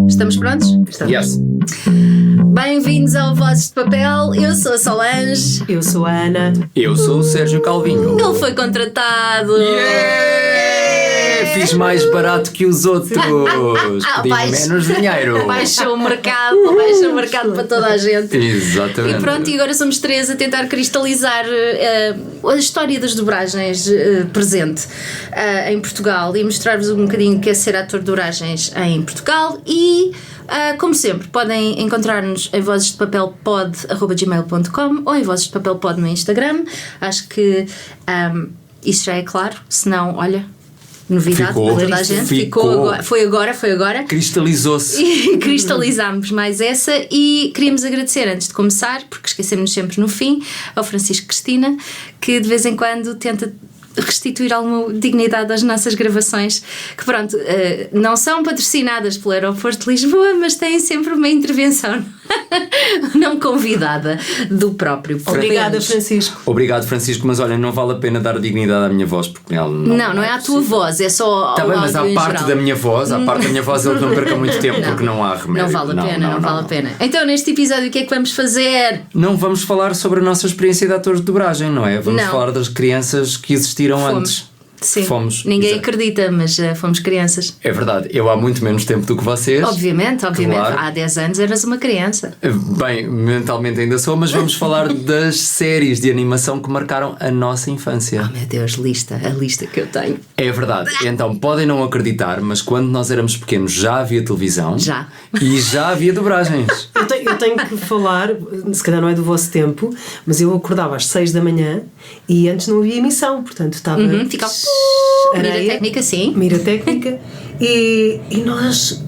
Estamos prontos? Estamos. Yes. Bem-vindos ao Vozes de Papel. Eu sou a Solange. Eu sou a Ana. Eu sou o Sérgio Calvinho. Ele foi contratado. Fiz mais barato que os outros. Pedi menos dinheiro. Baixou o mercado para toda a gente. Exatamente. E pronto, e agora somos três a tentar cristalizar a história das dobragens presente em Portugal e mostrar-vos um bocadinho o que é ser ator de dobragens em Portugal. E como sempre, podem encontrar-nos em vozesdepapelpod@gmail.com ou em vozesdepapelpod no Instagram. Acho que isso já é claro. Se não, olha, novidade para toda a gente. Foi agora. Cristalizou-se. E cristalizámos mais essa. E queríamos agradecer antes de começar, porque esquecemos sempre no fim, ao Francisco Cristina, que de vez em quando tenta restituir alguma dignidade às nossas gravações, que pronto, não são patrocinadas pelo Aeroporto de Lisboa, mas têm sempre uma intervenção não convidada do próprio. Obrigada, Francisco. Obrigado, Francisco, mas olha, não vale a pena dar dignidade à minha voz, porque ela não é à tua voz, é só tá ao bem, mas à parte da minha voz, ele não perca muito tempo, porque não há remédio. Não vale a pena, não vale a pena. Então, neste episódio, o que é que vamos fazer? Não vamos falar sobre a nossa experiência de atores de dobragem, não é? Vamos falar das crianças que existiram antes. Sim, fomos, ninguém exato. Acredita, mas fomos crianças. É verdade, eu há muito menos tempo do que vocês. Obviamente, claro. Há 10 anos eras uma criança. Bem, mentalmente ainda sou, mas vamos falar das séries de animação que marcaram a nossa infância. Oh meu Deus, a lista que eu tenho. É verdade, então podem não acreditar, mas quando nós éramos pequenos já havia televisão. Já. E já havia dobragens. Eu tenho que falar, se calhar não é do vosso tempo, mas eu acordava às 6 da manhã e antes não havia emissão, portanto estava... Ficava areia, mira técnica, sim. Mira técnica. E nós,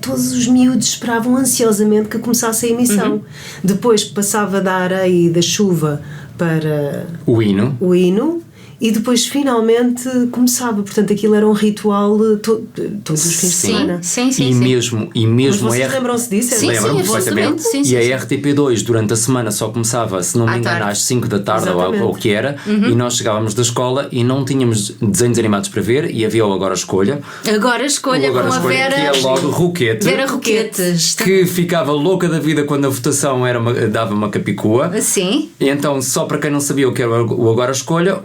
todos os miúdos esperavam ansiosamente que começasse a emissão. Depois passava da areia e da chuva para O hino. E depois finalmente começava, portanto aquilo era um ritual todos os fins de semana. Sim. Mesmo Mas vocês lembram-se disso? Sim, lembram-me absolutamente. perfeitamente. E a RTP2 durante a semana só começava, se não me engano, às 5 da tarde ou o que era, e nós chegávamos da escola e não tínhamos desenhos animados para ver, e havia o Agora Escolha. Agora Escolha com a Vera. Que é logo Roquete. Vera Roquetes. Que ficava louca da vida quando a votação dava uma capicua. Sim. E então, só para quem não sabia o que era o Agora Escolha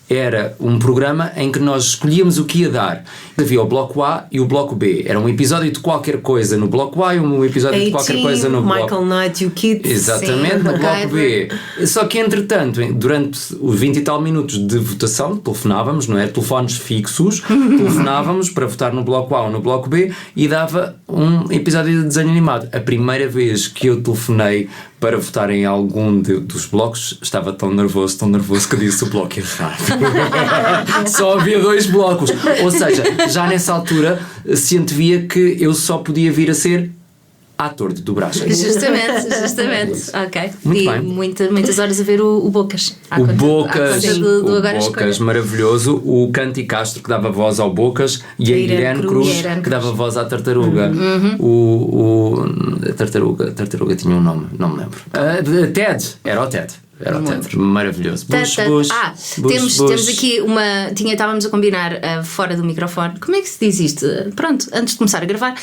era um programa em que nós escolhíamos o que ia dar. Havia o bloco A e o bloco B. Era um episódio de qualquer coisa no bloco A e um episódio de qualquer coisa no bloco... Michael Knight e o Kid. Exatamente, no bloco B. Só que, entretanto, durante os 20 e tal minutos de votação, telefonávamos, não é? Telefones fixos, telefonávamos para votar no bloco A ou no bloco B e dava um episódio de desenho animado. A primeira vez que eu telefonei para votar em algum dos blocos, estava tão nervoso que disse o bloco errado. Só havia 2 blocos. Ou seja, já nessa altura se antevia que eu só podia vir a ser ator de dobragem. Justamente. Ok. Muito e bem. Muitas horas a ver o Bocas. O Bocas, do Agora Bocas maravilhoso, o Canti Castro que dava voz ao Bocas e a Irene Cruz que dava voz à Tartaruga. A Tartaruga tinha um nome, não me lembro. Ted, era o Ted. Era o Ted, maravilhoso. Temos aqui estávamos a combinar fora do microfone. Como é que se diz isto? Pronto, antes de começar a gravar,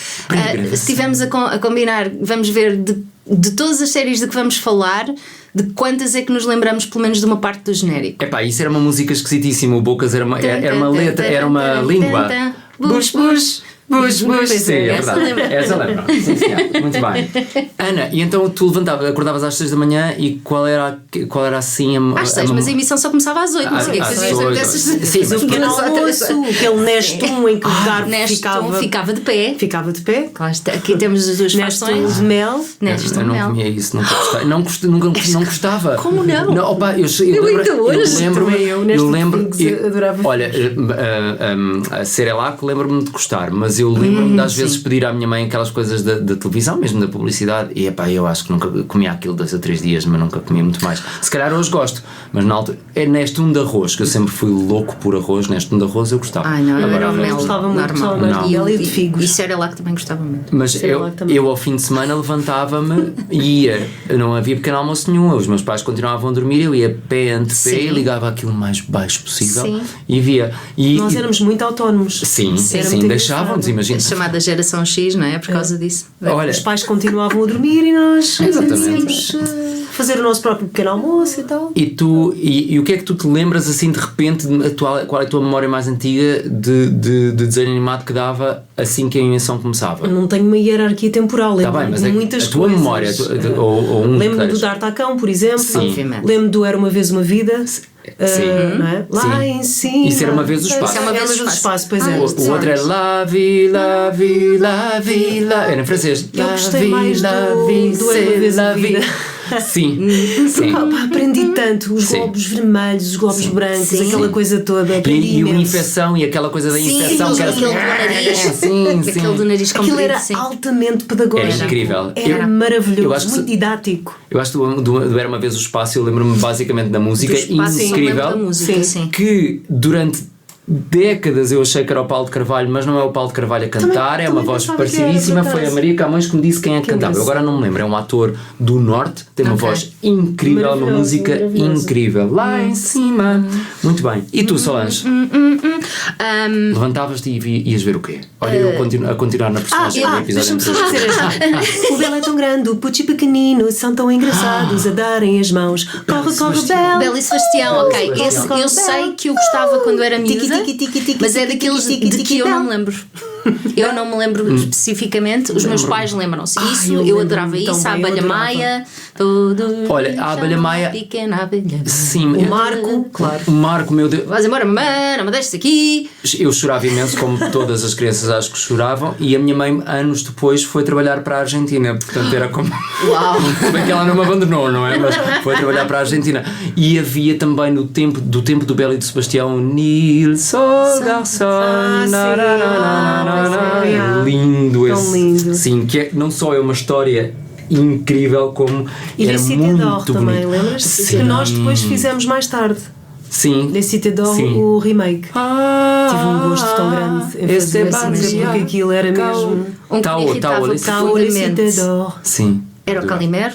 estivemos a combinar, vamos ver de todas as séries de que vamos falar, de quantas é que nos lembramos pelo menos de uma parte do genérico. Isso era uma música esquisitíssima. O Bocas era uma letra, era uma língua. Bush. Sim, é verdade. Essa lembra. Sim, muito bem. Ana, e então tu acordavas às 6 da manhã e qual era assim às 6, mas a emissão só começava às 8. Não sei o que fazias. Sim, mas o pequeno almoço, aquele Nestum em que o Garfo ficava de pé. Ficava de pé. Aqui temos as duas fações de mel. Eu não comia isso, nunca gostava. Não gostava. Como não? Não, opa, eu lembro. Adorava. Olha, a Cerelac lembro-me de gostar, mas eu lembro-me de às vezes pedir à minha mãe aquelas coisas da televisão, mesmo da publicidade, e eu acho que nunca comia aquilo 2 a 3 dias, mas nunca comia muito mais. Se calhar hoje gosto, mas na altura é Nestum de arroz, que eu sempre fui louco por arroz. Nestum de arroz eu gostava. Agora eu gostava muito, normal. E de figos. E Cerelac também gostava muito. Mas eu ao fim de semana levantava-me e ia, não havia pequeno almoço nenhum, os meus pais continuavam a dormir, eu ia pé ante pé e ligava aquilo o mais baixo possível. Sim. E via. Nós éramos muito autónomos. Sim, muito deixavam-nos. imagina. A chamada geração X, não é? Por causa disso. Olha, Os pais continuavam a dormir e nós Exatamente. íamos fazer o nosso próprio pequeno almoço e tal. e tu, e o que é que tu te lembras assim de repente, qual é a tua memória mais antiga de desenho animado que dava assim que a animação começava? Eu não tenho uma hierarquia temporal, Tá lembro bem, mas de é muitas a tua coisas. memória, ou um Lembro-me do texto. D'Artacão, por exemplo. Sim. Obviamente. Lembro do Era Uma Vez Uma Vida. Sim. Não é? Lá Sim. em cima. Isso era Uma Vez o Espaço. Era Uma Vez o Espaço, pois é. O outro é La Vie, La Vie, La Vie, La... Era em francês. Eu La gostei vie, mais la do vie, Era Uma c'est Vez la a Vida. Sim, sim. Pá, aprendi tanto, os Sim. globos vermelhos, os globos brancos, Sim. aquela coisa toda. aprendi E uma imenso. infecção e aquela coisa da Sim, infecção que era aquele do nariz. Sim, sim. Aquele do nariz Aquilo comprido, era sim. altamente pedagógico. Era incrível. Era Eu maravilhoso, acho que muito didático. Eu acho que do Era Uma Vez o Espaço, eu lembro-me basicamente da música Do espaço, só me lembro da incrível. música, Sim. sim. Que durante décadas eu achei que era o Paulo de Carvalho, mas não é o Paulo de Carvalho a cantar, é uma também voz pensava que era, parecidíssima. por Foi a acaso. Maria Camões que me disse quem é que Que cantava. Eu engraçado. agora não me lembro, é um ator do Norte, tem uma Ok. voz incrível, uma Maravilhoso, música maravilhoso. incrível. Lá em cima. Muito bem. E tu, Solange? Levantavas-te e ias ver o quê? Olha, eu a continuar na personagem do episódio deixa-me só anterior. dizer esta. O Belo é tão grande, o Pucci pequenino, são tão engraçados a darem as mãos. Corre, corre, Belo. Bela e Sebastião, ok. Sebastião. Esse eu sei que eu gostava quando era miúda, Tiki, tiki, tiki, mas é tiki, daqueles tiki, de tiki, que eu não não. me lembro. Eu não me lembro especificamente, os meus pais lembram-se. Isso, eu eu lembro-me adorava tão isso, a bem, eu Abelha adorava. Maia. Tudo Olha, a Abelha Maia- Pequena abelha. Sim, O Marco, claro. O Marco, meu Deus. Vais embora, mamãe, não me deixes aqui. Eu chorava imenso, como todas as crianças acho que choravam, e a minha mãe, anos depois, foi trabalhar para a Argentina. Portanto, era como. Uau! Se bem que ela não me abandonou, não é? Mas foi trabalhar para a Argentina. E havia também no tempo do Belo e do Sebastião, o Nilson Garçon. sim. É Ah, lindo tão esse. lindo. Sim, que é, não só é uma história incrível, como E era Les Cité muito d'Or também, bonito. lembras-te? Sim. Que nós depois fizemos mais tarde. Sim. Les Cité d'Or, Sim. o remake. Tive um gosto tão grande em fazer Este esse, porque aquilo era mesmo. Um que me irritava Alice. Les Cité profundamente d'Or. Sim. era o Calimero.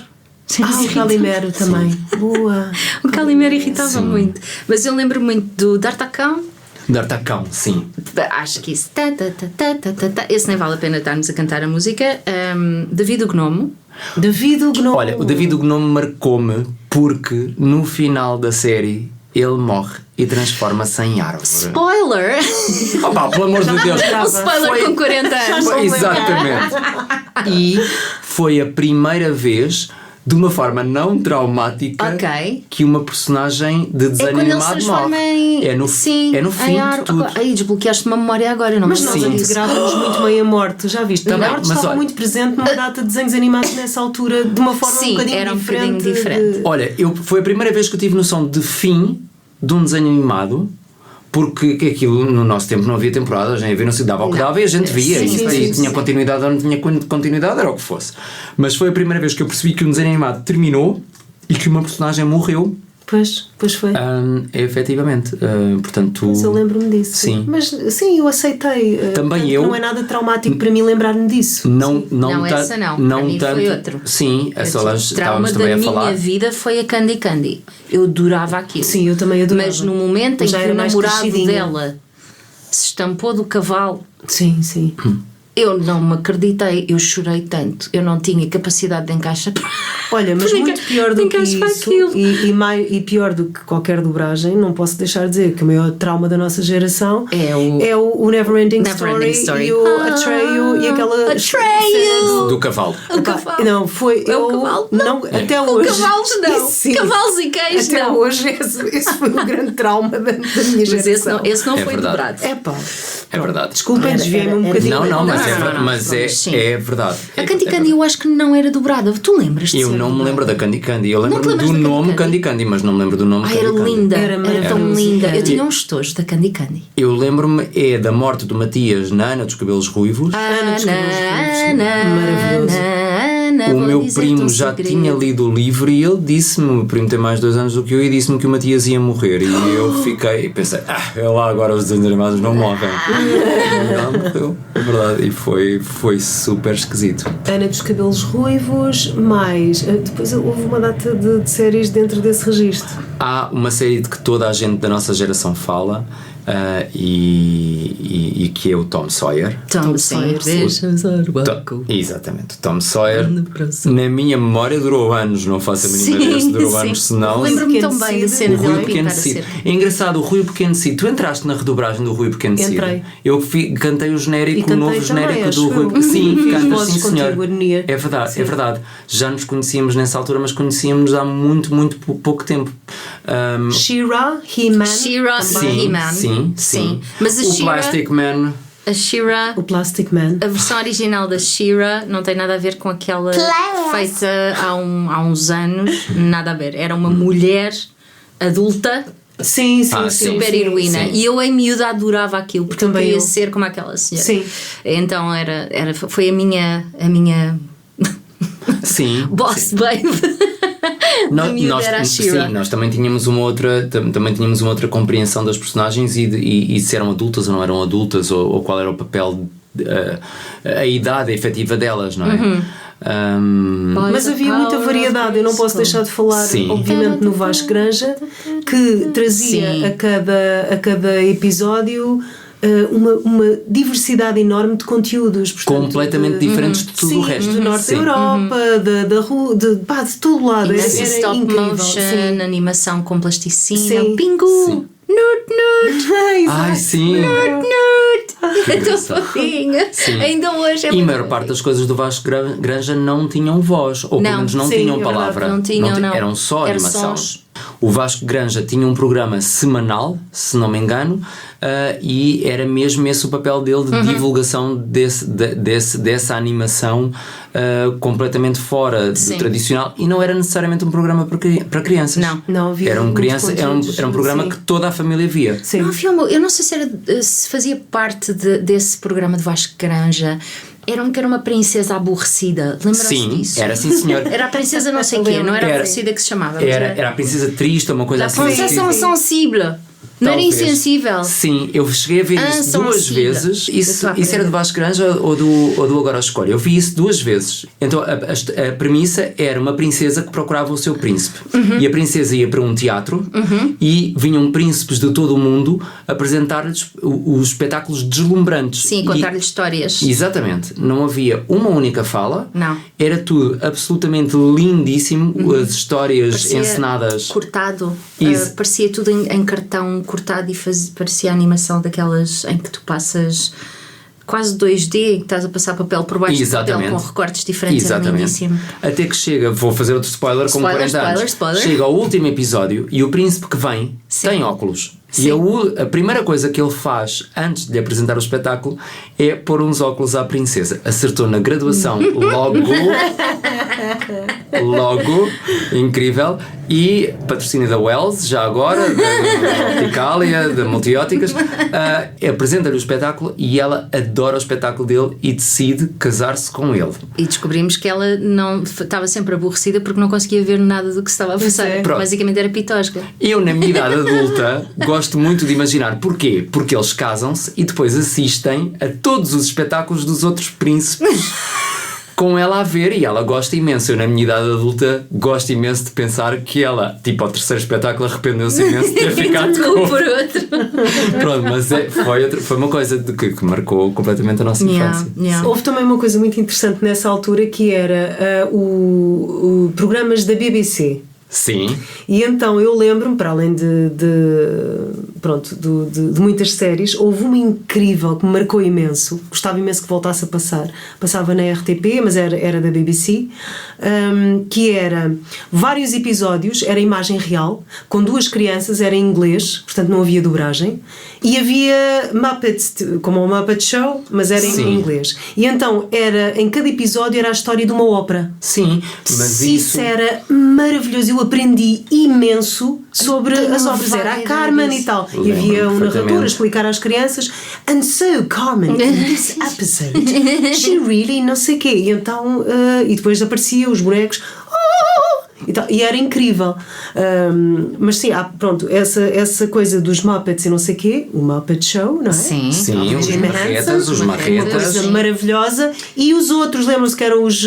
O Calimero também. Boa. O Calimero irritava muito. Mas eu lembro muito do D'Artacão. D'Artacão, sim. Acho que isso. Esse nem vale a pena estarmos a cantar a música. David o Gnomo. David o Gnomo. Olha, o David o Gnome marcou-me porque no final da série ele morre e transforma-se em árvore. Spoiler! Opa, pelo amor de Deus! Um spoiler Foi- com 40 anos. Foi- exatamente. E foi a primeira vez, de uma forma não traumática, Ok. que uma personagem de É desenho quando ele se animado transforma morre. em. É no, Sim, é no fim em de tudo. Aí desbloqueaste uma memória agora, eu não Mas me nós lembro disso. integrávamos muito bem a morte, já viste? Tá a bem, morte mas estava olha- muito presente numa data de desenhos animados nessa altura, de uma forma Sim, um bocadinho era um diferente. bocadinho diferente. Olha, foi a primeira vez que eu tive noção de fim de um desenho animado, porque que aquilo no nosso tempo não havia temporadas, nem havia, não se dava o que Não. dava e a gente via, Sim, e sim, e sim, tinha sim. continuidade ou não tinha continuidade, era o que fosse. Mas foi a primeira vez que eu percebi que um desenho animado terminou e que uma personagem morreu. Pois foi. Efetivamente. Portanto, Mas eu lembro-me disso. Sim. Mas sim, eu aceitei. Também Portanto, eu- Não é nada traumático para mim lembrar-me disso. não Não, essa não. Para mim tanto. foi outro. Sim, a Solange O trauma estávamos da também a minha falar. vida foi a Candy Candy. Eu adorava aquilo. Sim, eu também adorava. Mas no momento em Já que era o mais namorado crescidinha. dela se estampou do cavalo, Sim. eu não me acreditei, eu chorei tanto, eu não tinha capacidade de encaixar. Olha, mas muito pior do que Encaixa isso aquilo. e pior do que qualquer dobragem, não posso deixar de dizer que o maior trauma da nossa geração É o Neverending Neverending Story Story. e o Atreyu e aquela Atreyu! Do cavalo. O Epá, cavalo. Não, foi É o eu cavalo? não, até hoje. Cavalos não. Isso sim. Cavalos e cães Até não. hoje esse foi o grande trauma da minha Mas geração. esse não É foi verdade. dobrado. É pá. É verdade. Desculpem, desviei-me um bocadinho. Não, mas, Não, mas é, sim. é verdade. A Candy Candy eu acho que não era dobrada. Tu lembras-te? Eu ser não me dobrada? lembro da Candy Candy. Eu Não te lembro-me lembras do da Candy nome Candy? Candy Candy, mas não me lembro do nome Ai, Candy era Candy. linda, Era era tão maravilhoso. linda. Eu Era. tinha uns tojos da Candy Candy. Eu lembro-me da morte do Matias na Ana dos Cabelos Ruivos. Ana dos Cabelos Ruivos. Maravilhoso. O meu primo já tinha lido o livro e ele disse-me, o primo tem mais 2 anos do que eu, e disse-me que o Matias ia morrer. E eu fiquei e pensei, é lá agora os desenhos animados não morrem. Não morreu, é verdade. E foi super esquisito. Ana dos Cabelos Ruivos, mais. Depois houve uma data de séries dentro desse registro. Há uma série de que toda a gente da nossa geração fala, e que é o Tom Sawyer. Tom Sawyer, Exatamente, Tom Sawyer. Na minha memória durou anos, não faço a mínima ideia se durou anos, senão. Lembro-me tão bem da cena dele a pintar a ser. É engraçado, o Rui Pequeno Cid. Tu entraste na redobragem do Rui Pequeno Cid? Entrei. Eu cantei o genérico, o novo genérico do Rui. Sim, cantas, sim, senhor. É verdade, é verdade. Já nos conhecíamos nessa altura, mas conhecíamos há muito pouco tempo. She-Ra, He-Man. She-Ra, He-Man. Sim. Mas o Plastic Man. A She-Ra, o Plastic Man. A versão original da She-Ra não tem nada a ver com aquela feita há uns anos. Nada a ver. Era uma mulher adulta. Sim, super heroína. E eu em miúda adorava aquilo, porque também eu queria ser como aquela senhora. Sim. Então foi a minha sim, boss babe. Nós também tínhamos uma outra compreensão das personagens e se eram adultas ou não eram adultas, ou qual era o papel, a idade efetiva delas, não é? Mas havia muita variedade. Eu não posso deixar de falar, obviamente, no Vasco Granja, que trazia a cada episódio uma diversidade enorme de conteúdos, portanto, completamente diferentes de tudo o resto. Do norte da Europa, da rua, de todo lado. Era stop incrível. motion, animação com plasticina, pingu, nut. Ai, sim. É tão fofinha. Ainda hoje é e a maior parte das coisas do Vasco Granja não tinham voz, ou pelo menos não tinham palavra. Não tinham, eram só animação. Sons. O Vasco Granja tinha um programa semanal, se não me engano, e era mesmo esse o papel dele de divulgação dessa animação completamente fora do tradicional, e não era necessariamente um programa para crianças. Não havia. Era um programa que toda a família via. Não havia eu não sei se fazia parte desse programa de Vasco Granja. Era uma princesa aborrecida. Lembram-se disso? Era sim, senhor. Era a princesa não sei quê, não era aborrecida que se chamava. Era a princesa triste, uma coisa assim. A princesa sensível. Não era insensível. Sim, eu cheguei a ver isso duas vezes. Isso era do Vasco Granja ou do Agora Escolha. Eu vi isso duas vezes. Então a premissa era uma princesa que procurava o seu príncipe. E a princesa ia para um teatro e vinham príncipes de todo o mundo apresentar-lhes os espetáculos deslumbrantes. Sim, contar-lhes histórias. Exatamente. Não havia uma única fala. Não. Era tudo absolutamente lindíssimo. As histórias parecia encenadas. Cortado. Parecia tudo em cartão cortado e parecia a animação daquelas em que tu passas quase 2D, em que estás a passar papel por baixo do papel com recortes diferentes. Era lindíssimo. Até que chega, vou fazer outro spoiler como 40 anos. Chega ao último episódio e o príncipe que vem tem óculos. Sim. E a primeira coisa que ele faz antes de lhe apresentar o espetáculo é pôr uns óculos à princesa. Acertou na graduação logo, incrível. E patrocínio da Wells, já agora, da Opticalia, da Multióticas, apresenta-lhe o espetáculo e ela adora o espetáculo dele e decide casar-se com ele. E descobrimos que ela não estava sempre aborrecida porque não conseguia ver nada do que se estava a passar. Basicamente era pitosga. Eu, na minha idade adulta, gosto muito de imaginar. Porquê? Porque eles casam-se e depois assistem a todos os espetáculos dos outros príncipes com ela a ver, e ela gosta imenso. Eu, na minha idade adulta, gosto imenso de pensar que ela, tipo, ao terceiro espetáculo, arrependeu-se imenso de ter ficado com por outro. Pronto, mas foi uma coisa que marcou completamente a nossa infância. Houve também uma coisa muito interessante nessa altura, que era o programas da BBC. Sim. E então eu lembro-me, para além de muitas séries, houve uma incrível que me marcou imenso, gostava imenso que voltasse a passar. Passava na RTP, mas era da BBC, que era vários episódios, era imagem real, com duas crianças, era em inglês, portanto não havia dobragem, e havia Muppets, como o Muppet Show, mas era em inglês. E então em cada episódio era a história de uma ópera. Sim, mas isso era maravilhoso. Eu aprendi imenso sobre as óperas. Era a Carmen e tal. E havia um narrador a explicar às crianças: and so Carmen, in this episode she really não sei quê. E então e depois apareciam os bonecos. E era incrível. Mas sim, pronto, essa coisa dos Muppets e não sei o quê, o Muppet Show, não é? Sim, os marretas. Coisa maravilhosa. E os outros, lembram-se que eram os...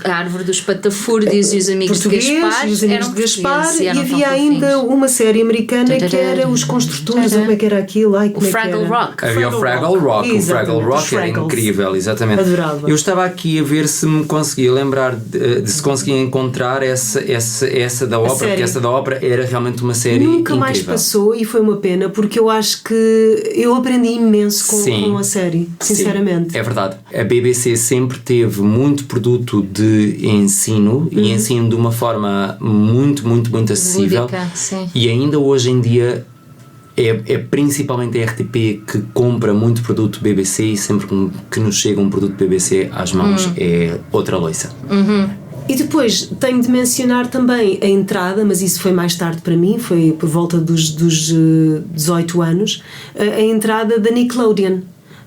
A árvore dos patafúrdios e os amigos de Gaspar. E os amigos de Gaspar. E havia havia ainda uma série americana que era os construtores, como é que era aquilo? O Fraggle Rock. Havia o Fraggle Rock. O Fraggle Rock era incrível, exatamente. Adorava. Eu estava aqui a ver se me conseguia lembrar de se conseguia encontrar essa da ópera, porque essa da ópera era realmente uma série Nunca incrível. mais passou e foi uma pena, porque eu acho que eu aprendi imenso com a série, sinceramente. Sim, é verdade. A BBC sempre teve muito produto de ensino e ensino de uma forma muito, muito, muito acessível. Lúdica, sim. E ainda hoje em dia é principalmente a RTP que compra muito produto BBC e sempre que nos chega um produto BBC às mãos é outra loiça. E depois tenho de mencionar também a entrada, mas isso foi mais tarde para mim, foi por volta dos 18 anos, a entrada da Nickelodeon.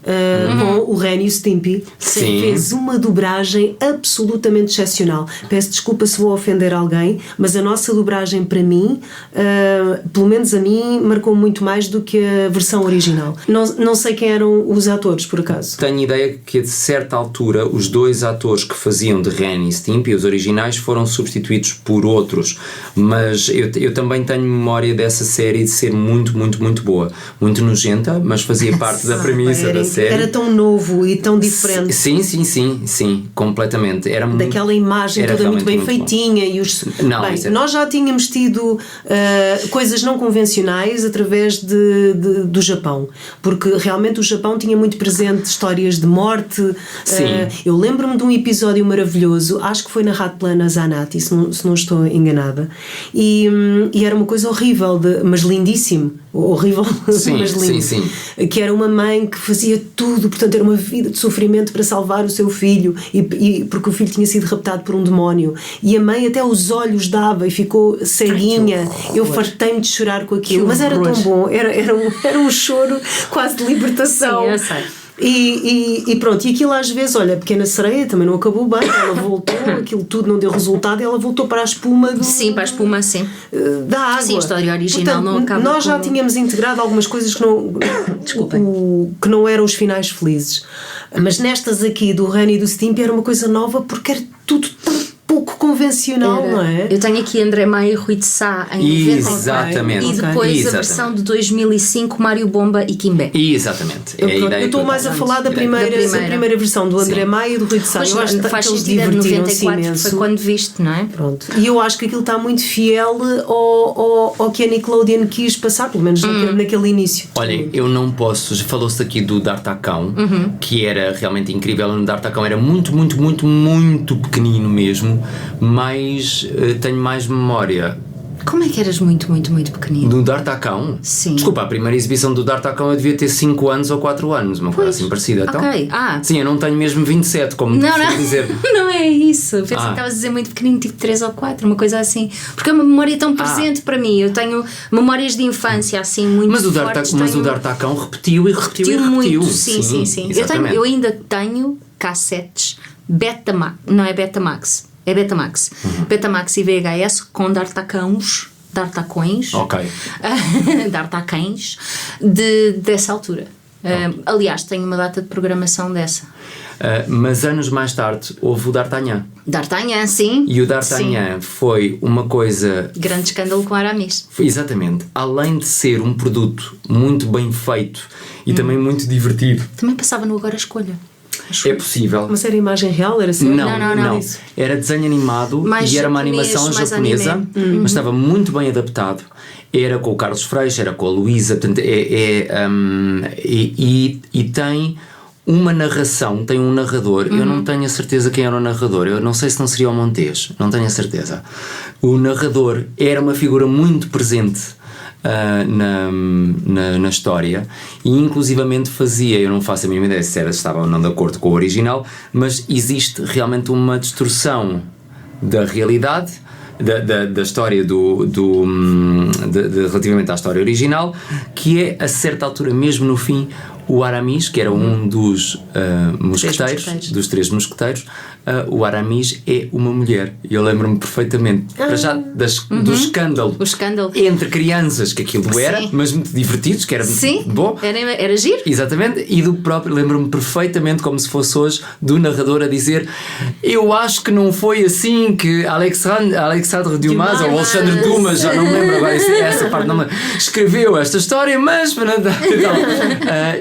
Com o Ren e o Stimpy, Sim. fez uma dobragem absolutamente excepcional. Peço desculpa se vou ofender alguém, mas a nossa dobragem para mim, pelo menos a mim, marcou muito mais do que a versão original. Não sei quem eram os atores, por acaso. Tenho ideia que a certa altura os dois atores que faziam de Ren e Stimpy, os originais, foram substituídos por outros, mas eu também tenho memória dessa série de ser muito, muito, muito boa, muito nojenta, mas fazia parte da premissa da série. Era tão novo e tão diferente. Sim, completamente. Era daquela imagem toda muito bem feitinha e os... nós já tínhamos tido coisas não convencionais através do Japão, porque realmente o Japão tinha muito presente histórias de morte. Eu lembro-me de um episódio maravilhoso, acho que foi narrado pela Ana Zanatti, se não estou enganada, e era uma coisa horrível, mas lindíssimo. Horrível, mas lindo. Sim. Que era uma mãe que fazia tudo, portanto era uma vida de sofrimento para salvar o seu filho, e porque o filho tinha sido raptado por um demónio, e a mãe até os olhos dava e ficou ceguinha. Eu fartei-me de chorar com aquilo, mas era tão bom, era um choro quase de libertação. Sim, eu sei. E pronto, e aquilo às vezes, olha, a Pequena Sereia também não acabou bem, ela voltou, aquilo tudo não deu resultado e ela voltou para a espuma para a espuma, sim. Da água. Sim, a história original. Portanto, não acaba. Nós já tínhamos integrado algumas coisas que não eram os finais felizes, mas nestas aqui do Ren e do Stimpy era uma coisa nova, porque era tudo tão pouco convencional, não é? Eu tenho aqui André Maia e Rui de Sá em 94. Exatamente. E depois a versão de 2005, Mário Bomba e Kimbé. Exatamente. Eu estou mais a falar da primeira versão do André Maia e do Rui de Sá. Mas eu acho que faz eles sentido, é de 94, imenso. foi quando viste, não é? Pronto. E eu acho que aquilo está muito fiel ao que a Nickelodeon quis passar, pelo menos naquele início. Olhem, eu não posso. Falou-se aqui do D'Artacão, que era realmente incrível. O D'Artacão era muito, muito, muito, muito pequenino mesmo, mas tenho mais memória. Como é que eras muito, muito, muito pequenino? Do D'Artacão? Sim. Desculpa, a primeira exibição do D'Artacão eu devia ter 5 anos ou 4 anos, uma coisa assim parecida. Então, sim, eu não tenho mesmo 27, como não dizer. Não é isso. Pensei que estavas a dizer muito pequenino, tipo 3 ou 4, uma coisa assim. Porque é uma memória tão presente para mim. Eu tenho memórias de infância assim muito fortes. Mas o D'Artacão repetiu muito. Sim. Eu ainda tenho cassetes Betamax, não é Betamax. É Betamax. Betamax e VHS com D'Artacões. Ok. D'Artacães dessa altura. Aliás, tenho uma data de programação dessa. Mas anos mais tarde houve o D'Artagnan. D'Artagnan, sim. E o D'Artagnan foi uma coisa... Grande escândalo com Aramis. Exatamente. Além de ser um produto muito bem feito e também muito divertido. Também passava no Agora Escolha. É possível. Mas era imagem real? Era assim? Não. Era desenho animado mais e era uma animação japonesa, mas estava muito bem adaptado. Era com o Carlos Freixo, era com a Luísa, portanto, e tem uma narração, tem um narrador. Eu não tenho a certeza quem era o narrador, eu não sei se não seria o Montes, não tenho a certeza. O narrador era uma figura muito presente na história, e inclusivamente fazia, eu não faço a mínima ideia se estava ou não de acordo com o original, mas existe realmente uma distorção da realidade, da história relativamente à história original, que é a certa altura, mesmo no fim, o Aramis, que era um dos mosqueteiros, dos 3 mosqueteiros, o Aramis é uma mulher. E eu lembro-me perfeitamente, para já, do escândalo, O escândalo. entre crianças, que aquilo era, mas muito divertidos, que era muito bom. Era giro. Exatamente, e do próprio, lembro-me perfeitamente, como se fosse hoje, do narrador a dizer: eu acho que não foi assim que Alexandre Dumas, ou Alexandre Dumas, já não me lembro agora essa parte, não me escreveu esta história, mas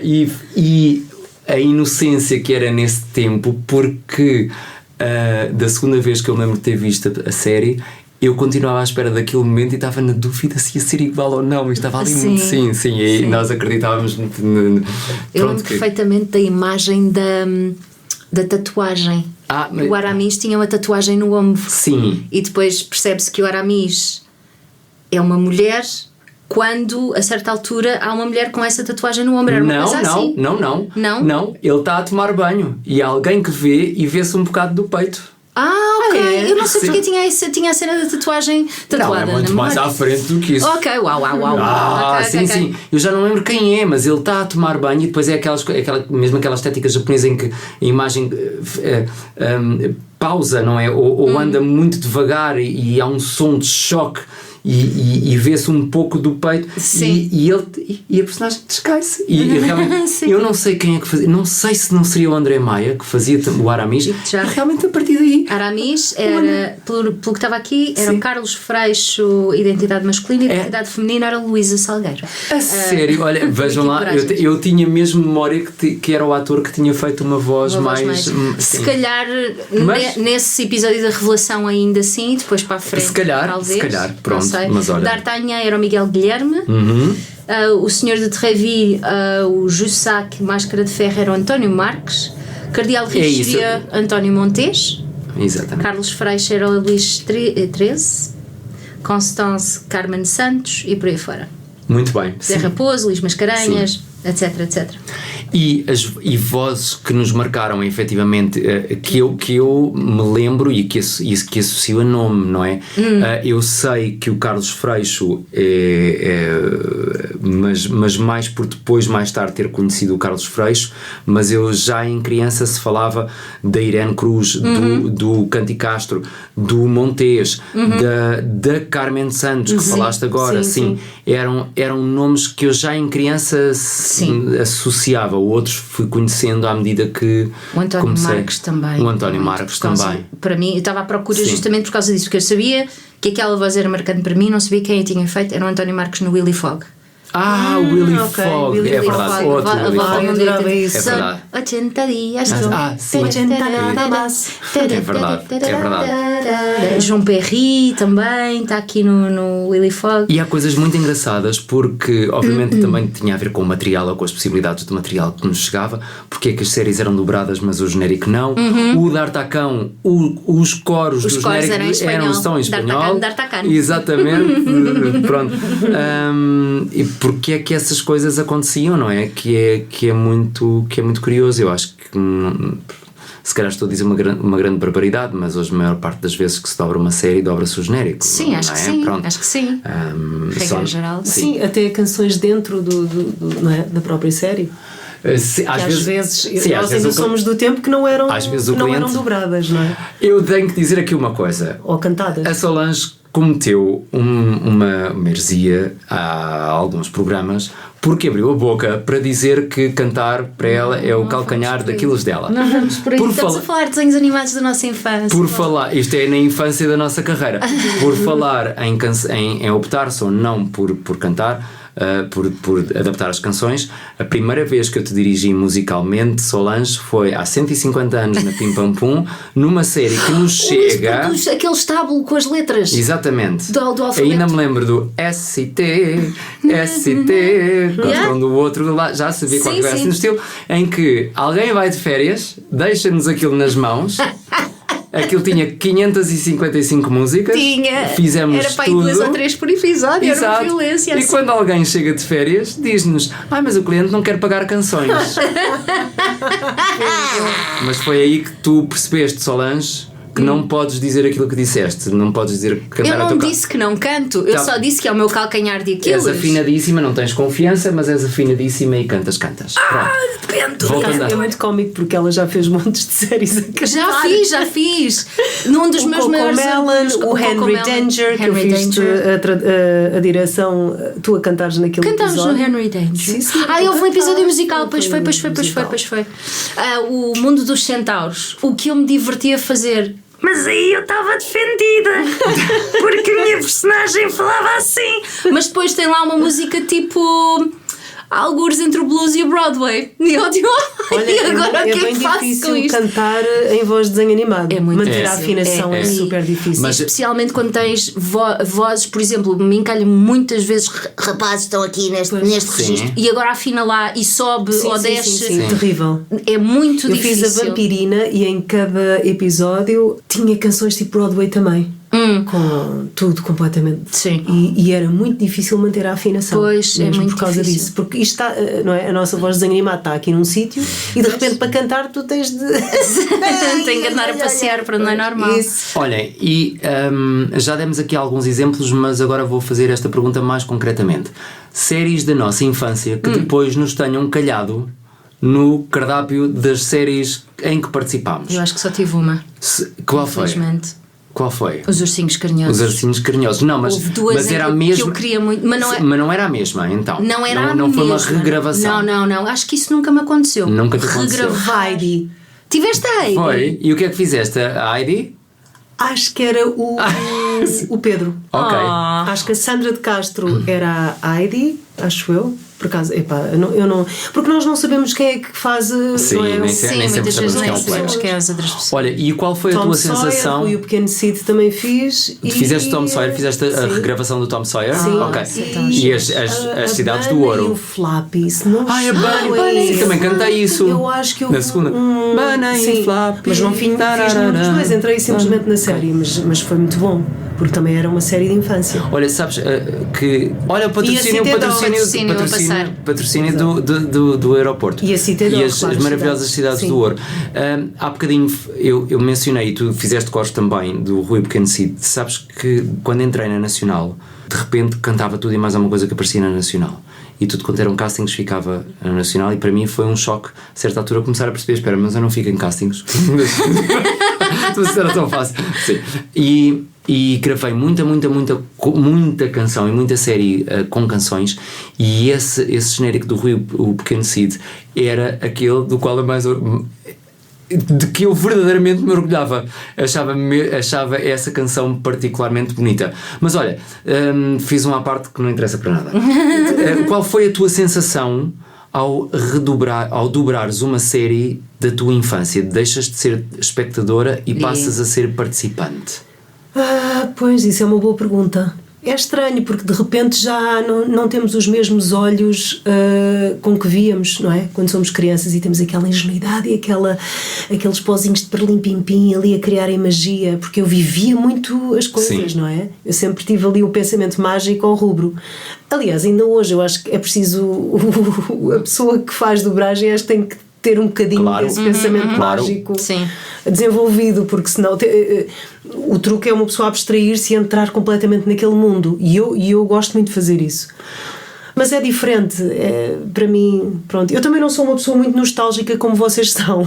e a inocência que era nesse tempo, porque da segunda vez que eu me lembro de ter visto a série, eu continuava à espera daquele momento e estava na dúvida se ia ser igual ou não. E estava ali muito. Sim, e nós acreditávamos muito. Eu lembro perfeitamente da imagem da tatuagem. O Aramis tinha uma tatuagem no ombro. Sim. E depois percebe-se que o Aramis é uma mulher. Quando, a certa altura, há uma mulher com essa tatuagem no ombro. Não. Ele está a tomar banho e há alguém que vê e vê-se um bocado do peito. Ok. Eu não sei porque tinha a cena da tatuagem tatuada. Não, é muito mais à frente do que isso. Ok, uau. Sim. Eu já não lembro quem é, mas ele está a tomar banho e depois é mesmo aquela estética japonesa em que a imagem pausa, não é? Ou anda muito devagar e há um som de choque. E vê-se um pouco do peito e a personagem descai-se e realmente eu não sei quem é que fazia, não sei se não seria o André Maia que fazia o Aramis. Realmente a partir daí Aramis era, pelo que estava aqui, era o Carlos Freixo, identidade masculina, e identidade feminina era Luísa Salgueiro. A sério, olha, vejam lá, eu tinha mesmo memória que era o ator que tinha feito uma voz mais se calhar nesse episódio da revelação ainda assim, depois para a frente se calhar, pronto. Mas olha. D'Artagnan era o Miguel Guilherme, o Senhor de Treville, o Jussac, Máscara de Ferro, era o António Marques, Cardeal Richelieu, António Montes, exatamente. Carlos Freixo era o Luís XIII, Constance Carmen Santos e por aí fora. Muito bem. Zé Raposo, Luís Mascarenhas, etc. E vozes que nos marcaram efetivamente, que eu me lembro e que associo a nome, não é? Eu sei que o Carlos Freixo mas mais por depois, mais tarde, ter conhecido o Carlos Freixo, mas eu já em criança se falava da Irene Cruz, do Canti Castro, do Montes, da Carmen Santos, que falaste agora. Sim. Eram nomes que eu já em criança associava. Outros fui conhecendo à medida que o António comecei. Marques também. O António Marques também. Para mim, eu estava à procura justamente por causa disso, porque eu sabia que aquela voz era marcante para mim, não sabia quem a tinha feito. Era o António Marques no Willy Fogg. O Willy Fogg, é verdade. Outro Willy Fogg. É verdade. 80 dias. Sim. 80 nada mais. É verdade. João Perry também está aqui no Willy Fogg. E há coisas muito engraçadas porque obviamente também tinha a ver com o material ou com as possibilidades do material que nos chegava, porque é que as séries eram dobradas mas o genérico não. O D'Artacão, os coros do genérico estão em espanhol. D'Artacán. Exatamente. Pronto. E porque é que essas coisas aconteciam, não é? Que é muito curioso. Eu acho que se calhar estou a dizer uma grande barbaridade, mas hoje a maior parte das vezes que se dobra uma série, dobra-se o genérico. Sim, acho que sim. Pronto. Acho que sim. Regra geral. Sim, até canções dentro não é? Da própria série. Às vezes nós ainda somos do tempo que não eram dobradas, não é? Eu tenho que dizer aqui uma coisa. Ou cantadas. A Solange cometeu uma heresia a alguns programas porque abriu a boca para dizer que cantar para ela é o calcanhar daqueles dela. Não vamos por aí. Estamos a falar de desenhos animados da nossa infância. Isto é na infância da nossa carreira. Por falar em optar-se ou não por cantar, por adaptar as canções, a primeira vez que eu te dirigi musicalmente, Solange, foi há 150 anos na Pim Pam Pum, numa série que nos chega. Aquele estábulo com as letras. Exatamente. Do alfabeto. Ainda me lembro do ST, quando o outro lá já sabia qual era assim no estilo, em que alguém vai de férias, deixa-nos aquilo nas mãos. Aquilo tinha 555 músicas. Fizemos era para tudo. 2 ou 3 por episódio. Exato. Era uma violência. E quando alguém chega de férias, diz-nos: mas o cliente não quer pagar canções. Mas foi aí que tu percebeste, Solange, que não podes dizer aquilo que disseste, não podes dizer cantar Eu não disse que não canto, eu só disse que é o meu calcanhar de Aquiles. És afinadíssima, não tens confiança, mas és afinadíssima e cantas. Depende. É muito cómico porque ela já fez montes de séries a cantar. Já fiz. Num dos meus maiores amigos, o Henry Danger, que eu fiz a direção, tu a cantares naquele Cantámos episódio. no Henry Danger. Sim, houve um episódio musical, pois foi. O Mundo dos Centauros. O que eu me divertia a fazer. Mas aí eu estava defendida porque a minha personagem falava assim. Mas depois tem lá uma música tipo algures entre o blues e o Broadway. E eu digo, e agora o que é que faço com isto? É bem difícil cantar em voz de desenho animado. É muito manter a afinação é super difícil. Mas especialmente quando tens vozes, por exemplo, me encalha muitas vezes rapazes estão aqui neste registro e agora afina lá e sobe ou desce. Sim, terrível. É muito difícil. Eu fiz a Vampirina e em cada episódio tinha canções tipo Broadway também. Com tudo completamente. Sim. E era muito difícil manter a afinação. Pois, mesmo é muito por causa difícil. disso. Porque isto está, não é? A nossa voz de desenho animado está aqui num sítio e de repente para cantar tu tens de. Tem que andar a passear para não é normal. Isso. olhem, e já demos aqui alguns exemplos, mas agora vou fazer esta pergunta mais concretamente. Séries da nossa infância que depois nos tenham calhado no cardápio das séries em que participámos. Eu acho que só tive uma. Qual foi? Infelizmente. Qual foi? Os Ursinhos Carinhosos. Os Ursinhos Carinhosos. Não, mas, Houve duas mas era a que mesma. eu queria muito. Mas não era a mesma, então. Não era a mesma. Não foi uma regravação. Não. Acho que isso nunca me aconteceu. Nunca te aconteceu. Heidi. Tiveste a Heidi? Foi. E o que é que fizeste? A Heidi? Acho que era o Pedro. Ok. Acho que a Sandra de Castro era a Heidi, acho eu. Por acaso, eu não. Porque nós não sabemos quem é que faz. Sim, não é? nem Sim, sempre muitas vezes nem sabemos sabemos quem é as outras pessoas. Olha, e qual foi a Tom tua Sawyer, sensação? E o Pequeno Cid também fiz. Fizeste Tom Sawyer, fizeste a regravação do Tom Sawyer? Sim. Ok. E E as cidades do Bunny Ouro? E o Flappy, se não A Bunny! Também cantei isso. Eu acho que eu. Na segunda. Bunny e Flappy. Mas não fiz nenhum dos dois, entrei simplesmente na série, mas foi muito bom, porque também era uma série de infância. Olha, sabes que. Olha, patrocínio do aeroporto. E a Citadel, E as claro, maravilhosas cidades sim. do Ouro. Há bocadinho eu mencionei, e tu fizeste cores também, do Rui Pequeno Cid. Sabes que quando entrei na Nacional, de repente cantava tudo e mais alguma coisa que aparecia na Nacional. E tudo quanto eram castings ficava na Nacional, e para mim foi um choque, a certa altura, começar a perceber: espera, mas eu não fico em castings. Tudo era tão fácil. Sim. E gravei muita canção e muita série com canções, e esse genérico do Rui o Pequeno Cid era aquele do qual de que eu verdadeiramente me orgulhava. Achava essa canção particularmente bonita. Mas olha, fiz uma parte que não interessa para nada. Qual foi a tua sensação ao dobrares uma série da tua infância? Deixas de ser espectadora e passas a ser participante? Pois, isso é uma boa pergunta. É estranho, porque de repente já não temos os mesmos olhos com que víamos, não é? Quando somos crianças e temos aquela ingenuidade e aqueles pozinhos de perlim-pim-pim ali a criarem magia, porque eu vivia muito as coisas, sim, não é? Eu sempre tive ali o pensamento mágico ao rubro. Aliás, ainda hoje eu acho que é preciso a pessoa que faz dobragem, acho que tem que ter um bocadinho desse pensamento mágico, sim, desenvolvido, porque senão o truque é uma pessoa abstrair-se e entrar completamente naquele mundo, e eu gosto muito de fazer isso. Mas é diferente, para mim, pronto. Eu também não sou uma pessoa muito nostálgica como vocês são.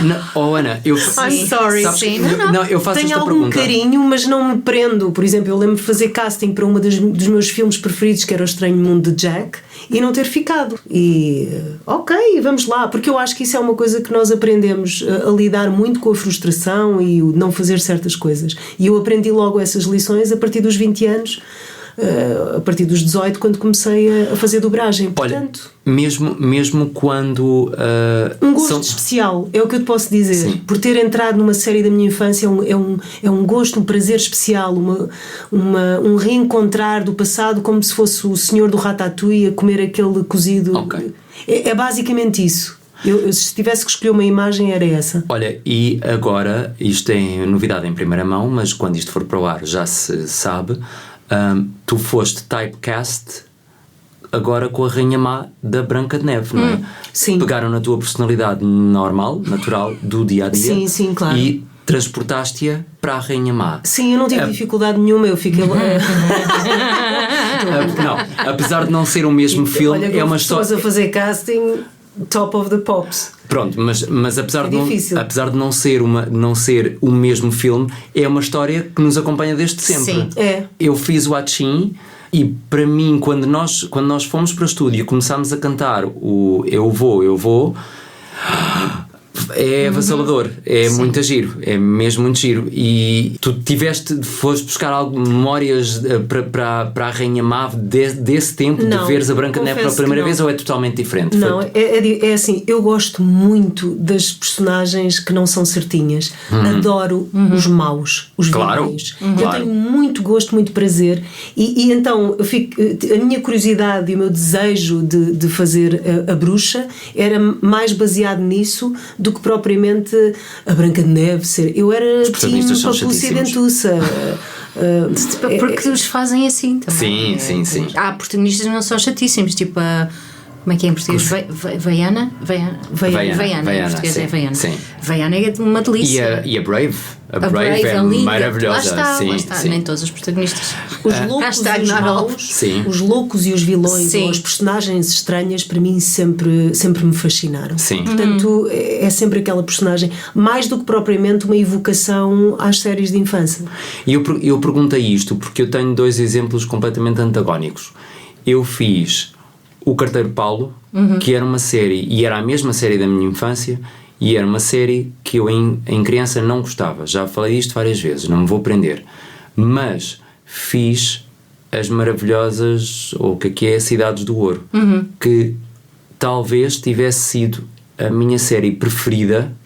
Não, Ana, eu I'm sorry. Sabes, sim, não, eu faço tenho esta algum pergunta. carinho, mas não me prendo. Por exemplo, eu lembro de fazer casting para um dos meus filmes preferidos, que era O Estranho Mundo de Jack, e não ter ficado. E ok, vamos lá, porque eu acho que isso é uma coisa que nós aprendemos a lidar muito com a frustração e o não fazer certas coisas. E eu aprendi logo essas lições a partir dos 20 anos. A partir dos 18, quando comecei a fazer dobragem. Portanto, olha, mesmo quando um gosto especial, é o que eu te posso dizer. Sim. Por ter entrado numa série da minha infância, é um gosto, um prazer especial, um reencontrar do passado, como se fosse o senhor do Ratatouille a comer aquele cozido. Okay. É basicamente isso. Eu, se tivesse que escolher uma imagem, era essa. Olha, e agora, isto é novidade em primeira mão, mas quando isto for para o ar já se sabe. Tu foste typecast agora com a Rainha Má da Branca de Neve, não é? Sim. Pegaram na tua personalidade normal, natural, do dia a dia. Sim, claro. E transportaste-a para a Rainha Má. Sim, eu não tive dificuldade nenhuma, eu fiquei lá. Não, apesar de não ser o mesmo filme, Olha, é uma história. pessoas a fazer casting, top of the pops. Pronto, mas apesar, difícil. de não ser o mesmo filme, é uma história que nos acompanha desde sempre. Sim. É. Eu fiz o Achim e para mim, quando nós fomos para o estúdio e começámos a cantar o Eu Vou, é avassalador, é muito giro, é mesmo muito giro. E tu foste buscar memórias para a Rainha Má desse tempo, Não, de veres a Branca de Neve pela primeira vez, ou é totalmente diferente? Não, é assim, eu gosto muito das personagens que não são certinhas. Adoro os maus, os vilões. Eu tenho muito gosto, muito prazer e então a minha curiosidade e o meu desejo de fazer a bruxa era mais baseado nisso do que propriamente a Branca de Neve ser. Eu era time Papúcia Dentuça. Porque os fazem assim também. Sim. Há protagonistas que não são chatíssimos, tipo a. Como é que é em português? Vaiana? Vaiana, em português sim, é Vaiana. Sim. Vaiana é uma delícia. E a Brave? A Brave é linda. maravilhosa. Lá está. Nem todos os protagonistas. Os loucos e os maus, os loucos e os vilões, ou as personagens estranhas, para mim sempre me fascinaram. Sim. Portanto, é sempre aquela personagem, mais do que propriamente uma evocação às séries de infância. E eu perguntei isto porque eu tenho 2 exemplos completamente antagónicos. Eu fiz O Carteiro Paulo, que era uma série, e era a mesma série da minha infância, e era uma série que eu em criança não gostava. Já falei disto várias vezes, não me vou prender. Mas fiz as maravilhosas, ou o que é Cidades do Ouro, que talvez tivesse sido a minha série preferida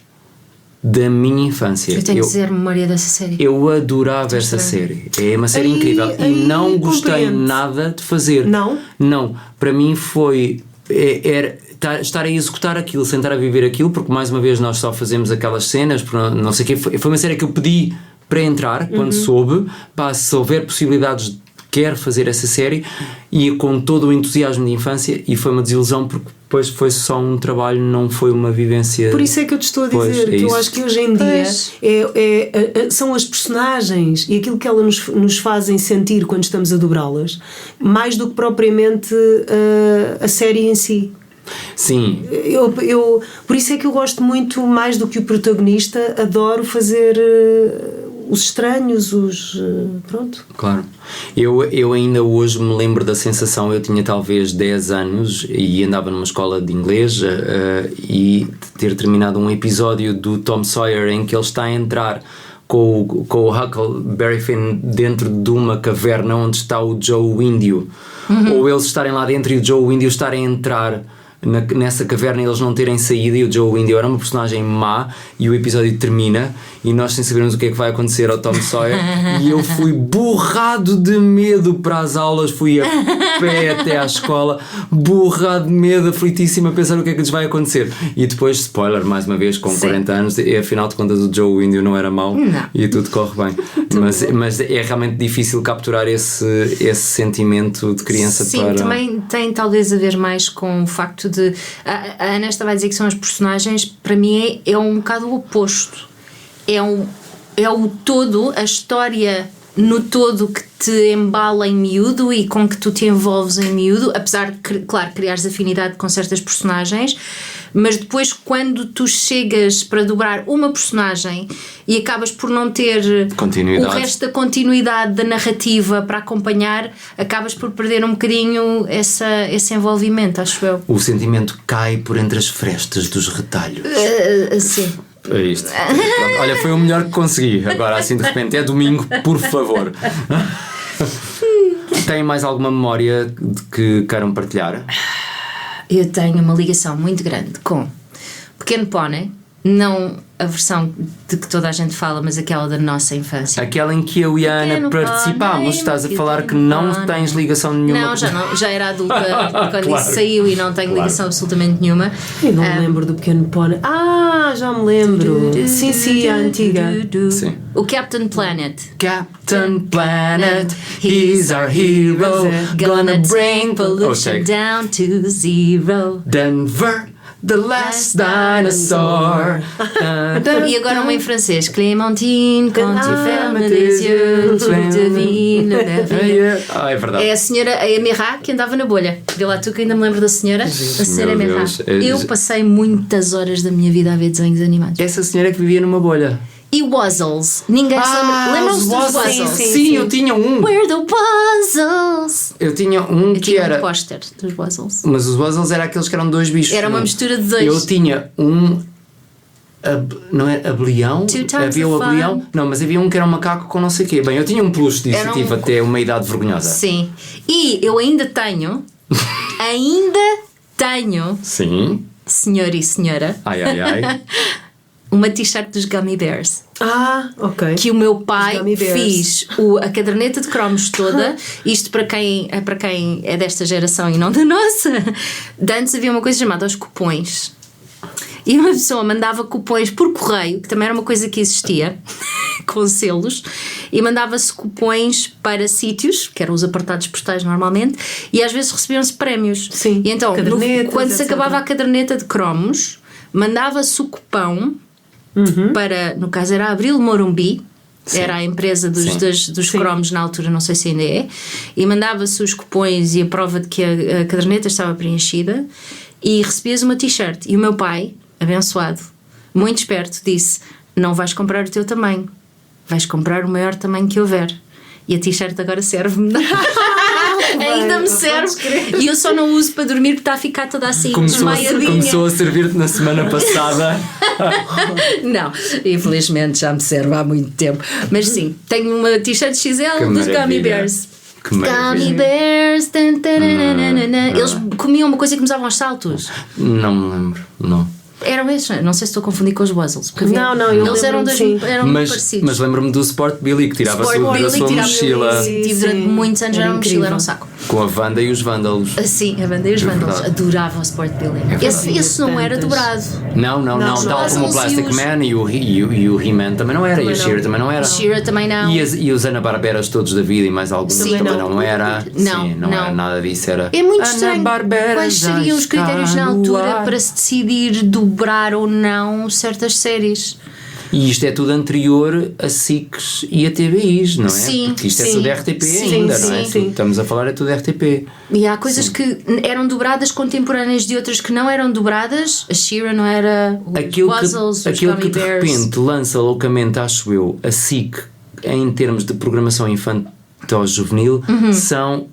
da minha infância. Eu tenho zero memória dessa série. Eu adorava essa série. É uma série incrível. E não gostei nada de fazer. Não. Para mim foi... Era estar a executar aquilo, sentar a viver aquilo, porque mais uma vez nós só fazemos aquelas cenas, não sei o quê. Foi uma série que eu pedi para entrar, quando soube, se houver possibilidades, quero fazer essa série, e com todo o entusiasmo de infância, e foi uma desilusão porque depois foi só um trabalho, não foi uma vivência. Por isso é que eu te estou a dizer que eu acho que hoje em dia são as personagens e aquilo que elas nos fazem sentir quando estamos a dobrá-las, mais do que propriamente a série em si. Sim. Por isso é que eu gosto muito, mais do que o protagonista, adoro fazer os estranhos, pronto. Claro. Eu ainda hoje me lembro da sensação, eu tinha talvez 10 anos e andava numa escola de inglês e ter terminado um episódio do Tom Sawyer em que ele está a entrar com o Huckleberry Finn dentro de uma caverna onde está o Joe o Índio, ou eles estarem lá dentro e o Joe o Índio estarem a entrar nessa caverna e eles não terem saído, e o Joe o Índio era uma personagem má, e o episódio termina e nós sem sabermos o que é que vai acontecer ao Tom Sawyer e eu fui borrado de medo para as aulas, fui a pé até à escola, borrado de medo, aflitíssimo, a pensar o que é que lhes vai acontecer, e depois, spoiler mais uma vez, com 40 anos, afinal de contas o Joe o Índio não era mau e tudo corre bem. mas é realmente difícil capturar esse sentimento de criança. Sim, também tem talvez a ver mais com o facto de... A Ana estava a dizer que são as personagens, para mim é um bocado o oposto. É o todo, a história no todo que te embala em miúdo e com que tu te envolves em miúdo, apesar de, claro, criares afinidade com certas personagens, mas depois quando tu chegas para dobrar uma personagem e acabas por não ter o resto da continuidade da narrativa para acompanhar, acabas por perder um bocadinho esse envolvimento, acho eu. O sentimento cai por entre as frestas dos retalhos. Sim. É isto. Olha, foi o melhor que consegui. Agora, assim de repente, é domingo, por favor. Tem mais alguma memória de que queiram partilhar? Eu tenho uma ligação muito grande com Pequeno Pony, não a versão de que toda a gente fala, mas aquela da nossa infância. Aquela em que eu e a Ana participámos. Estás a falar que não tens ligação nenhuma. Não, já era adulta quando isso saiu e não tenho ligação absolutamente nenhuma. Eu não me lembro do Pequeno Pony. Já me lembro. Sim, a antiga. Sim. O Captain Planet. Captain Planet, he's our hero, gonna bring pollution down to zero. Denver, The last dinosaur. E agora uma em francês. Clémentine, quand tu fermes les yeux, tu devines la vie. É verdade. É a senhora, a Emirá, que andava na bolha. Vê lá tu que ainda me lembro da senhora. A senhora meu Emirá. Deus. Eu passei muitas horas da minha vida a ver desenhos animados. Essa senhora que vivia numa bolha. E Wuzzles. Ninguém se lembra. Lembram-se dos Wuzzles? Sim, eu tinha um. We're the Wuzzles. Eu tinha um Eu que tinha era. um póster dos Wuzzles. Mas os Wuzzles eram aqueles que eram dois bichos. Era uma mistura de dois. Eu tinha um. Não é abelião? Two times Havia o the abelião? fun. Não, mas havia um que era um macaco com não sei o quê. Bem, eu tinha um peluche disso, Era um- tive até uma idade vergonhosa. Sim. E eu ainda tenho, Sim. senhor e senhora, Ai, ai, ai. uma t-shirt dos Gummy Bears. Ok. Que o meu Os pai Gummy Bears. fez a caderneta de cromos toda. Isto para quem é desta geração e não da nossa. De antes havia uma coisa chamada os cupões. E uma pessoa mandava cupões por correio, que também era uma coisa que existia, com selos, e mandava-se cupões para sítios, que eram os apartados postais normalmente, e às vezes recebiam-se prémios. Sim, E então, cadernetas, quando se etc. acabava a caderneta de cromos, mandava-se o cupão para, no caso era Abril Morumbi, Sim. era a empresa Sim. dos Sim. cromos na altura, não sei se ainda é, e mandava-se os cupões e a prova de que a caderneta estava preenchida, e recebias uma t-shirt. E o meu pai, abençoado, muito esperto, disse: não vais comprar o teu tamanho, vais comprar o maior tamanho que houver. E a t-shirt agora serve-me. Ainda me serve. E eu só não uso para dormir porque está a ficar toda assim desmaiadinha. Começou a servir-te na semana passada. Não, infelizmente já me serve há muito tempo. Mas sim, tenho uma t-shirt XL Que dos Gummy maravilha. Bears. Que Gummy maravilha. Bears. Tan, taranana. Eles comiam uma coisa que começavam aos saltos. Não me lembro, não. Eram esses, não sei se estou a confundir com os Wuzzles. porque havia- Não, eu eles eram lembro-me, sim. eram muito Mas parecidos. lembro-me do Sport Billy que tirava Sport a Billy, sua tirava mochila Billy. Tive durante Sim, muitos anos, era era uma mochila, incrível. era um saco. com a Wanda e os Vândalos. Sim, a banda e os É Vândalos verdade. adoravam o Sport Billy. verdade. Esse não era Tantas. dobrado. Não, tal como o Puzzles Plastic e os- Man e o He-Man também não era, e a She-Ra também não era. She-Ra também não. E os Ana-Barberas todos da vida e mais alguns Sim. também não era. Não, Sim, não não. era nada disso. Era É muito estranho. Ana-Barbera Quais já seriam os está critérios na no altura ar. para se decidir dobrar ou não certas séries? E isto é tudo anterior a SICs e a TVIs, não é? Sim, Porque isto é sim. tudo RTP Sim, ainda, não é? sim. Tudo estamos a falar é tudo RTP. E há coisas que eram dobradas contemporâneas de outras que não eram dobradas. A She-Ra não era. Os Aquilo Wuzzles, os que Gummy de Bears. repente lança loucamente, acho eu, a SIC em termos de programação infantil-juvenil são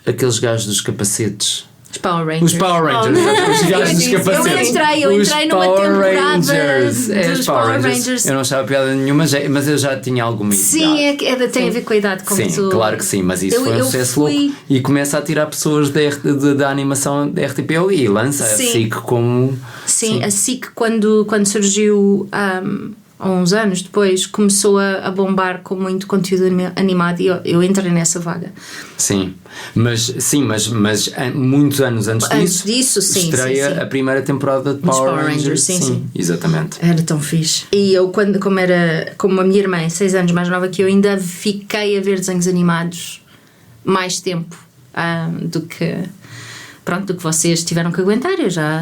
aqueles gajos dos capacetes. Os Power Rangers. Os Power Rangers, os gajos dos capacetes. Eu Os entrei numa Power temporada Rangers. dos Os Power Rangers. Eu não achava piada nenhuma, mas eu já tinha alguma Sim, idade. tem a ver com a idade, como Sim, tu. claro que sim, mas isso foi um sucesso louco e começa a tirar pessoas da animação da RTP e lança Sim. a SIC como. Sim, a SIC quando surgiu há uns anos depois começou a bombar com muito conteúdo animado e eu entrei nessa vaga. Sim, mas muitos anos antes disso, sim, estreia sim. a primeira temporada de Power Rangers. Sim. Exatamente. Era tão fixe. E eu, como a minha irmã, 6 anos mais nova que eu, ainda fiquei a ver desenhos animados mais tempo do que vocês tiveram que aguentar.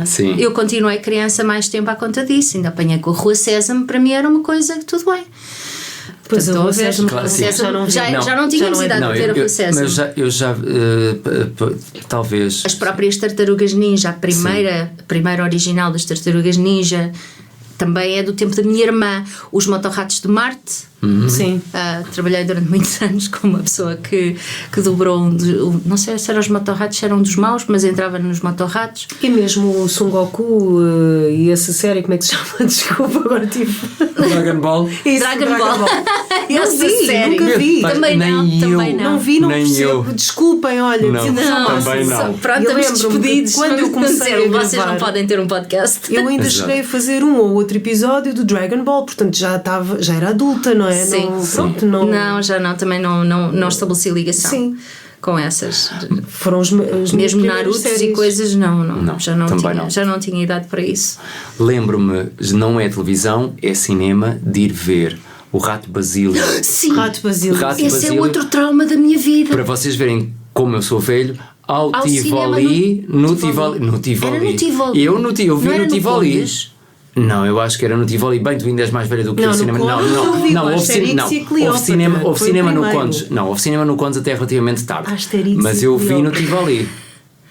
Sim. Eu continuei criança mais tempo à conta disso. Ainda apanhei com a Rua Sésamo, para mim era uma coisa que tudo bem. Pois Portanto, a Rua estou a ver- Sésamo, claro, sim. já não tínhamos idade para ver a Rua Sésamo. Mas eu já talvez. As próprias Tartarugas Ninja, a primeira original das Tartarugas Ninja, também é do tempo da minha irmã. Os Motorratos de Marte. Sim. Trabalhei durante muitos anos com uma pessoa que dobrou não sei se eram os Motorratos, se eram dos maus, mas entrava nos Motorratos. E mesmo o Son Goku e essa série, como é que se chama? Desculpa, agora tive. Dragon Ball. Isso, Dragon Ball. Não Essa vi, série. nunca vi. Mas Também nem não, eu. também não. Não vi, não Nem percebo. eu. Desculpem, olha. Não. Não, Também não. Pronto, Eu estamos lembro-me despedidos. que quando eu comecei a Vocês gravar, não podem ter um podcast. Eu ainda Exato. cheguei a fazer um ou outro episódio do Dragon Ball, portanto já era adulta, não é? Sim. Não, Sim. pronto, não. Não, já não, também não estabeleci ligação Sim. com essas. Foram as minhas Mesmo primeiras Naruto e séries. coisas, Não, já não também tinha, não. já não tinha idade para isso. Lembro-me, não é televisão, é cinema, de ir ver o Rato Sim, Rato Basílio. Rato esse é Basílio. outro trauma da minha vida. Para vocês verem como eu sou velho, ao cinema Tivoli, no Tivoli. Tivoli. No Tivoli. Era no Tivoli. Eu vi Não era no no Tivoli. Condes? Não, eu acho que era no Tivoli. Bem, tu ainda és mais velha do que Não, o no cinema. Condes Não, eu vi o houve Asterix cinema, e Cleópatra, houve foi cinema o no primeiro. Condes. Não, houve cinema no Condes até relativamente tarde. Asterix Mas e eu vi no Cleópatra. Tivoli.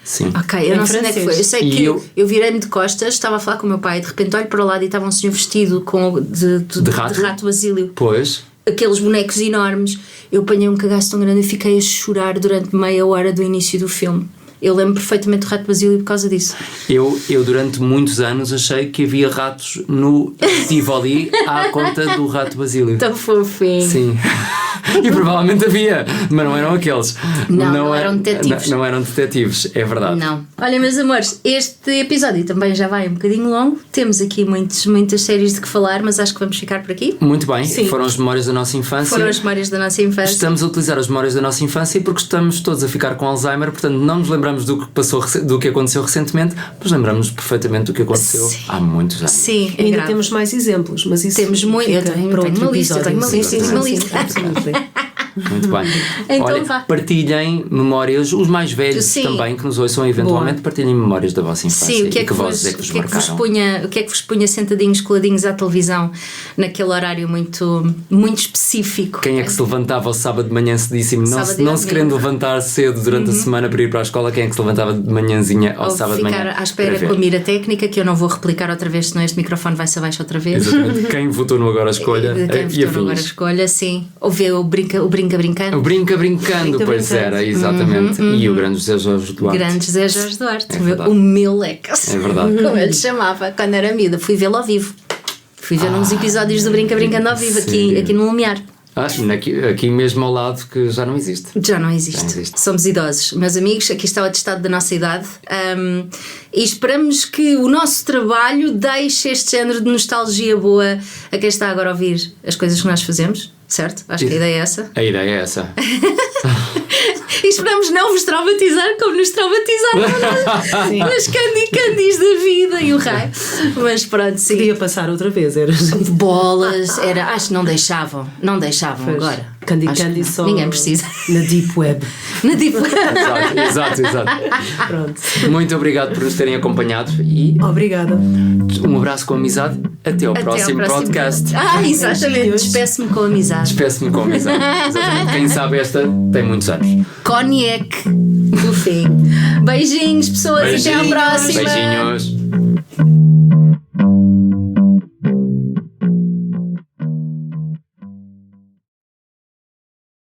Sim. Ok, eu Em não sei onde é que foi. Eu sei E que eu- eu virei-me de costas, estava a falar com o meu pai, de repente olho para o lado e estava um senhor vestido de rato Basílio. Pois. Aqueles bonecos enormes. Eu apanhei um cagaço tão grande e fiquei a chorar durante meia hora do início do filme. Eu lembro perfeitamente do Rato Basílio por causa disso. Eu durante muitos anos achei que havia ratos no Tivoli à conta do Rato Basílio. Tão fofinho. Sim. E provavelmente havia, mas não eram aqueles. Não eram detetives. Não eram detetives, é verdade. Não. Olha, meus amores, este episódio também já vai um bocadinho longo. Temos aqui muitas séries de que falar, mas acho que vamos ficar por aqui. Muito bem, Sim. foram as memórias da nossa infância. Foram as memórias da nossa infância. Estamos a utilizar as memórias da nossa infância porque estamos todos a ficar com Alzheimer, portanto não nos lembramos do que aconteceu recentemente, mas lembramos perfeitamente do que aconteceu há muitos anos. Sim, é Ainda grave. temos mais exemplos, mas isso Temos muito. Eu fica tenho para outro uma lista, eu episódio. tenho uma lista, eu tenho uma Sim, lista. absolutamente. Muito bem. Então Olha, vá. partilhem memórias, os mais velhos Sim. também que nos ouçam eventualmente, partilhem memórias da vossa infância. Sim, o que é e que, vozes vos, é que vos o que é que vos marcaram. punha, o que é que vos punha sentadinhos, coladinhos à televisão naquele horário muito específico? Quem é que se levantava ao sábado de manhã cedíssimo, não Sábado se, e não se domingo. querendo levantar cedo durante a semana para ir para a escola, quem é que se levantava de manhãzinha ao Ou sábado de manhã? ficar à espera para ver? com a mira técnica, que eu não vou replicar outra vez, senão este microfone vai-se abaixo outra vez. Exatamente. Quem votou no Agora Escolha Quem e votou agora a afins. escolha, sim. Ou ver o Brinca Brincando. O Brinca Brincando, pois Brincando. era, exatamente. E o grande José Jorge Duarte. Grande José Jorge Duarte, É verdade. o meu Lecas. É verdade. Como ele chamava quando era miúda. Fui vê-lo ao vivo. Fui ver uns episódios do Brinca Brincando ao vivo sério? aqui no Lumiar. Aqui mesmo ao lado, que já não existe. Já não existe. Já não existe. Somos idosos. Meus amigos, aqui está o atestado da nossa idade. E esperamos que o nosso trabalho deixe este género de nostalgia boa a quem está agora a ouvir as coisas que nós fazemos, certo? Acho que a ideia é essa. A ideia é essa. E esperamos não vos traumatizar como nos traumatizaram nas candis da vida e o raio. Mas pronto, sim. Podia passar outra vez, era Bolas, acho que não deixavam Pois. agora. Candy Acho que Candy não. só Ninguém precisa. na Deep Web. Na tipo. Exato. Pronto. Muito obrigado por nos terem acompanhado e Obrigada. um abraço com amizade. Até ao próximo podcast. Exatamente. Beijinhos. Despeço-me com amizade. Despeço-me com amizade. Exatamente. Quem sabe esta tem muitos anos. Cognac do fim. Beijinhos, pessoas. Até à próxima. Beijinhos.